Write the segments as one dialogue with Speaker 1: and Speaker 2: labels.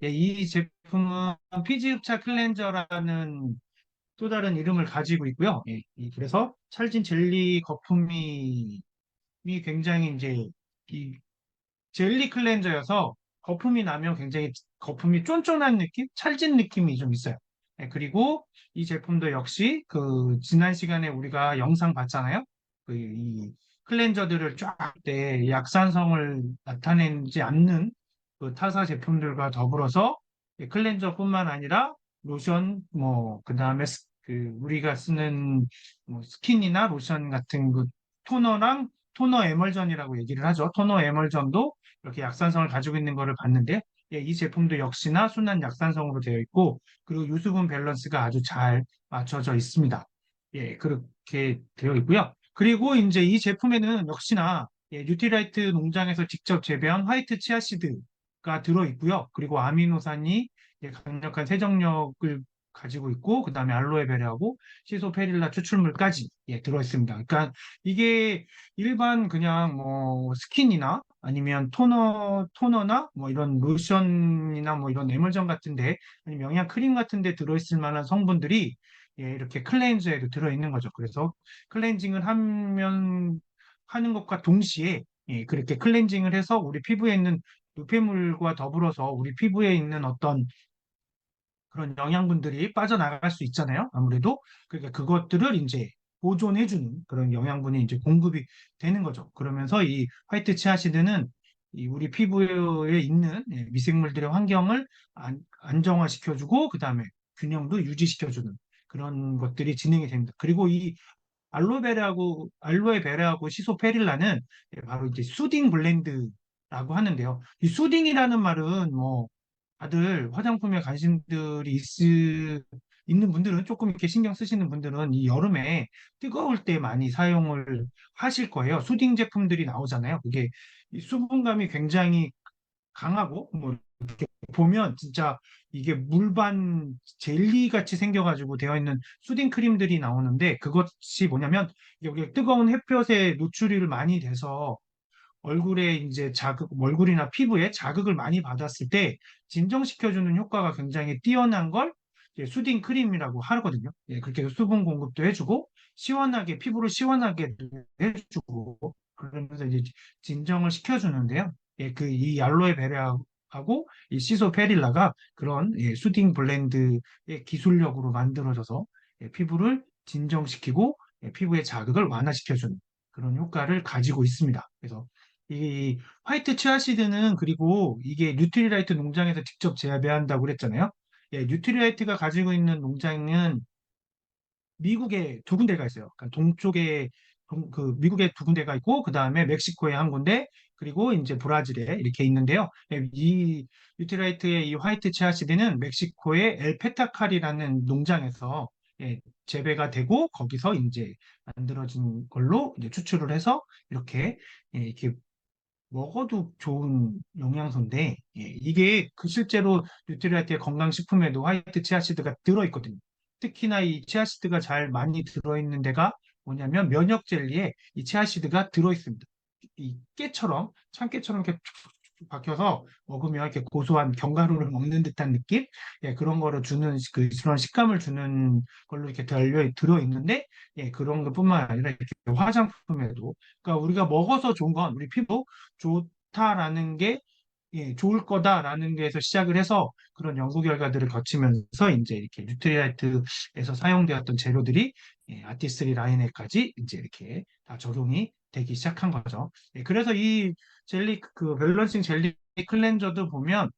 Speaker 1: 예, 이 제품은 피지흡착 클렌저라는 또 다른 이름을 가지고 있고요. 예, 그래서 찰진 젤리 거품이 굉장히 이제 이 젤리 클렌저여서 거품이 나면 굉장히 거품이 쫀쫀한 느낌, 찰진 느낌이 좀 있어요. 네, 그리고 이 제품도 역시 그 지난 시간에 우리가 영상 봤잖아요. 그 이 클렌저들을 쫙 때 약산성을 나타내지 않는 그 타사 제품들과 더불어서 이 클렌저뿐만 아니라 로션, 뭐 그다음에 그 우리가 쓰는 뭐 스킨이나 로션 같은 그 토너랑 토너 에멀전이라고 얘기를 하죠. 토너 에멀전도 이렇게 약산성을 가지고 있는 것을 봤는데, 예, 이 제품도 역시나 순한 약산성으로 되어 있고, 그리고 유수분 밸런스가 아주 잘 맞춰져 있습니다. 예, 그렇게 되어 있고요. 그리고 이제 이 제품에는 역시나 예, 뉴트리라이트 농장에서 직접 재배한 화이트 치아씨드가 들어 있고요. 그리고 아미노산이 예, 강력한 세정력을 가지고 있고, 그 다음에 알로에베라하고 시소페릴라 추출물까지 예, 들어 있습니다. 그러니까 이게 일반 그냥 뭐 스킨이나 아니면 토너나 뭐 이런 로션이나 뭐 이런 에멀전 같은데 아니면 영양 크림 같은데 들어있을 만한 성분들이 예, 이렇게 클렌저에도 들어있는 거죠. 그래서 클렌징을 하는 것과 동시에 예, 그렇게 클렌징을 해서 우리 피부에 있는 노폐물과 더불어서 우리 피부에 있는 어떤 그런 영양분들이 빠져나갈 수 있잖아요. 아무래도 그러니까 그것들을 이제 보존해주는 그런 영양분이 이제 공급이 되는 거죠. 그러면서 이 화이트 치아시드는 이 우리 피부에 있는 예, 미생물들의 환경을 안정화시켜주고 그다음에 균형도 유지시켜주는 그런 것들이 진행이 됩니다. 그리고 이 알로에베라하고 시소페릴라는 예, 바로 이제 수딩 블렌드라고 하는데요. 이 수딩이라는 말은 뭐 다들 화장품에 관심들이 있는 분들은 조금 이렇게 신경 쓰시는 분들은 이 여름에 뜨거울 때 많이 사용을 하실 거예요. 수딩 제품들이 나오잖아요. 그게 이 수분감이 굉장히 강하고 뭐 보면 진짜 이게 물반 젤리 같이 생겨가지고 되어 있는 수딩 크림들이 나오는데 그것이 뭐냐면 여기 뜨거운 햇볕에 노출이 많이 돼서 얼굴에 이제 얼굴이나 피부에 자극을 많이 받았을 때 진정시켜주는 효과가 굉장히 뛰어난 걸 이제 수딩 크림이라고 하거든요. 예, 그렇게 해서 수분 공급도 해주고 시원하게 피부를 시원하게 해주고 그러면서 이제 진정을 시켜주는데요. 예, 그 이 알로에 베라하고 이 시소 페릴라가 그런 예, 수딩 블렌드의 기술력으로 만들어져서 예, 피부를 진정시키고 예, 피부의 자극을 완화시켜주는 그런 효과를 가지고 있습니다. 그래서 이 화이트 치아시드는 그리고 이게 뉴트리라이트 농장에서 직접 재배한다고 그랬잖아요. 예, 뉴트리라이트가 가지고 있는 농장은 미국에 두 군데가 있어요. 그러니까 동쪽에 그 미국에 두 군데가 있고 그 다음에 멕시코에 한 군데 그리고 이제 브라질에 이렇게 있는데요. 예, 이 뉴트리라이트의 이 화이트 치아시드는 멕시코의 엘페타칼이라는 농장에서 예, 재배가 되고 거기서 이제 만들어진 걸로 이제 추출을 해서 이렇게 예, 이렇게 먹어도 좋은 영양소인데 예, 이게 그 실제로 뉴트리라이트의 건강식품에도 화이트 치아시드가 들어있거든요. 특히나 이 치아시드가 잘 많이 들어있는 데가 뭐냐면 면역 젤리에 이 치아시드가 들어있습니다. 이 깨처럼 참깨처럼 이렇게 쭉쭉 박혀서 먹으면 이렇게 고소한 견과류를 먹는 듯한 느낌? 예, 그런 거를 주는 그런 식감을 주는 걸로 이렇게 들어있는데 예, 그런 것뿐만 아니라 이렇게 화장품에도 그러니까 우리가 먹어서 좋은 건 우리 피부 좋다라는 게 예, 좋을 거다라는 데에서 시작을 해서 그런 연구 결과들을 거치면서 이제 이렇게 뉴트리라이트에서 사용되었던 재료들이 예, 아티스리 라인에까지 이제 이렇게 다 적용이 되기 시작한 거죠. 예, 그래서 이 젤리 그 밸런싱 젤리 클렌저도 보면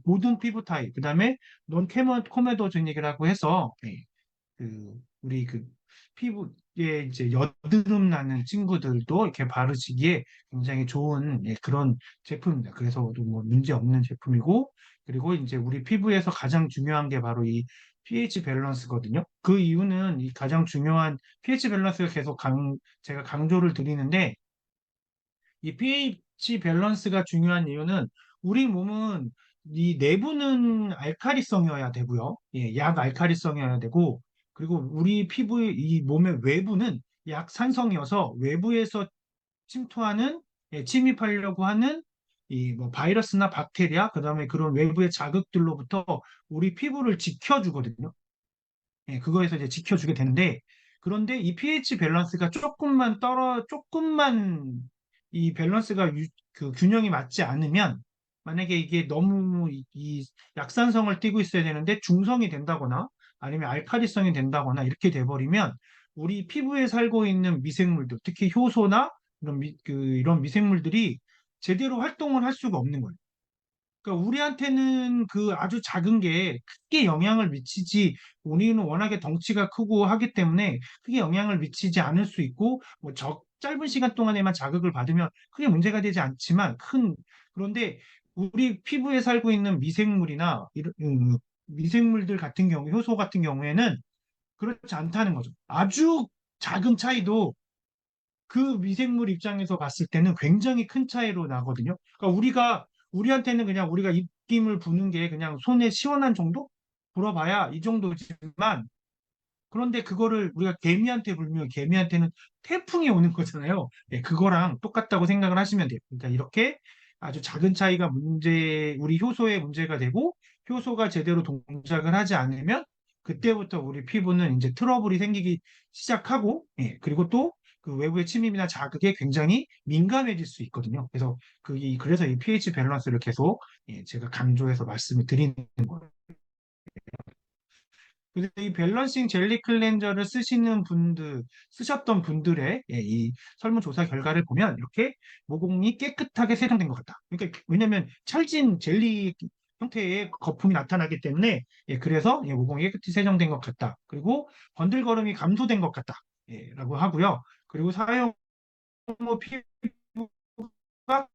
Speaker 1: 모든 피부 타입, 그다음에 논 코메도제닉이라고 해서 예, 그 우리 그 피부에 이제 여드름 나는 친구들도 이렇게 바르시기에 굉장히 좋은 예, 그런 제품입니다. 그래서 뭐 문제 없는 제품이고 그리고 이제 우리 피부에서 가장 중요한 게 바로 이 pH 밸런스거든요. 그 이유는 이 가장 중요한 pH 밸런스가 계속 제가 강조를 드리는데 이 pH 밸런스가 중요한 이유는 우리 몸은 이 내부는 알카리성이어야 되고요. 예, 약 알카리성이어야 되고 그리고 우리 피부의 이 몸의 외부는 약산성이어서 외부에서 침투하는 예, 침입하려고 하는 이 뭐 바이러스나 박테리아, 그다음에 그런 외부의 자극들로부터 우리 피부를 지켜주거든요. 예, 그거에서 이제 지켜주게 되는데, 그런데 이 pH 밸런스가 조금만 이 밸런스가 그 균형이 맞지 않으면, 만약에 이게 너무 이 약산성을 띠고 있어야 되는데 중성이 된다거나 아니면 알칼리성이 된다거나 이렇게 돼버리면 우리 피부에 살고 있는 미생물들, 특히 효소나 이런 미생물들이 제대로 활동을 할 수가 없는 거예요. 그러니까 우리한테는 그 아주 작은 게 크게 영향을 미치지, 우리는 워낙에 덩치가 크고 하기 때문에 크게 영향을 미치지 않을 수 있고, 뭐 짧은 시간 동안에만 자극을 받으면 크게 문제가 되지 않지만 그런데 우리 피부에 살고 있는 미생물이나 이런 미생물들 같은 경우, 효소 같은 경우에는 그렇지 않다는 거죠. 아주 작은 차이도 그 미생물 입장에서 봤을 때는 굉장히 큰 차이로 나거든요. 그러니까 우리한테는 그냥 우리가 입김을 부는 게 그냥 손에 시원한 정도? 불어봐야 이 정도지만, 그런데 그거를 우리가 개미한테 불면 개미한테는 태풍이 오는 거잖아요. 예, 그거랑 똑같다고 생각을 하시면 돼요. 그러니까 이렇게 아주 작은 차이가 우리 효소에 문제가 되고, 효소가 제대로 동작을 하지 않으면 그때부터 우리 피부는 이제 트러블이 생기기 시작하고, 예, 그리고 또 그 외부의 침입이나 자극에 굉장히 민감해질 수 있거든요. 그래서 이 pH 밸런스를 계속, 예, 제가 강조해서 말씀을 드리는 거예요. 그래서 이 밸런싱 젤리 클렌저를 쓰셨던 분들의, 예, 이 설문조사 결과를 보면 이렇게 모공이 깨끗하게 세정된 것 같다. 그러니까 왜냐하면 찰진 젤리 형태의 거품이 나타나기 때문에, 예, 그래서, 예, 모공이 깨끗이 세정된 것 같다. 그리고 번들거림이 감소된 것 같다. 예, 라고 하고요. 그리고 사용 후 피부가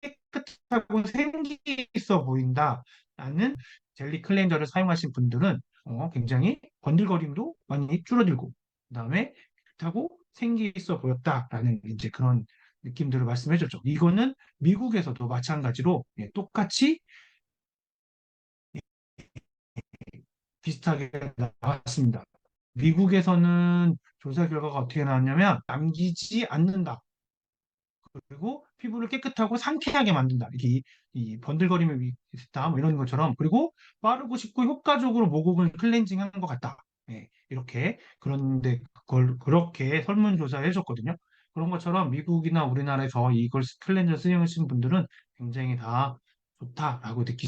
Speaker 1: 깨끗하고 생기 있어 보인다라는 젤리 클렌저를 사용하신 분들은 굉장히 번들거림도 많이 줄어들고, 그다음에 깨끗하고 생기 있어 보였다라는 이제 그런 느낌들을 말씀해 줬죠. 이거는 미국에서도 마찬가지로, 예, 똑같이 비슷하게 나왔습니다. 미국에서는 조사 결과가 어떻게 나왔냐면 남기지 않는다. 그리고 피부를 깨끗하고 상쾌하게 만든다. 이렇게 이 번들거림이 있다. 뭐 이런 것처럼. 그리고 빠르고 쉽고 효과적으로 모공을 클렌징한 것 같다. 예, 이렇게. 그런데 그걸 그렇게 설문조사를 해줬거든요. 그런 것처럼 미국이나 우리나라에서 이걸 클렌저 쓰용하시는 분들은 굉장히 다 좋다라고 느끼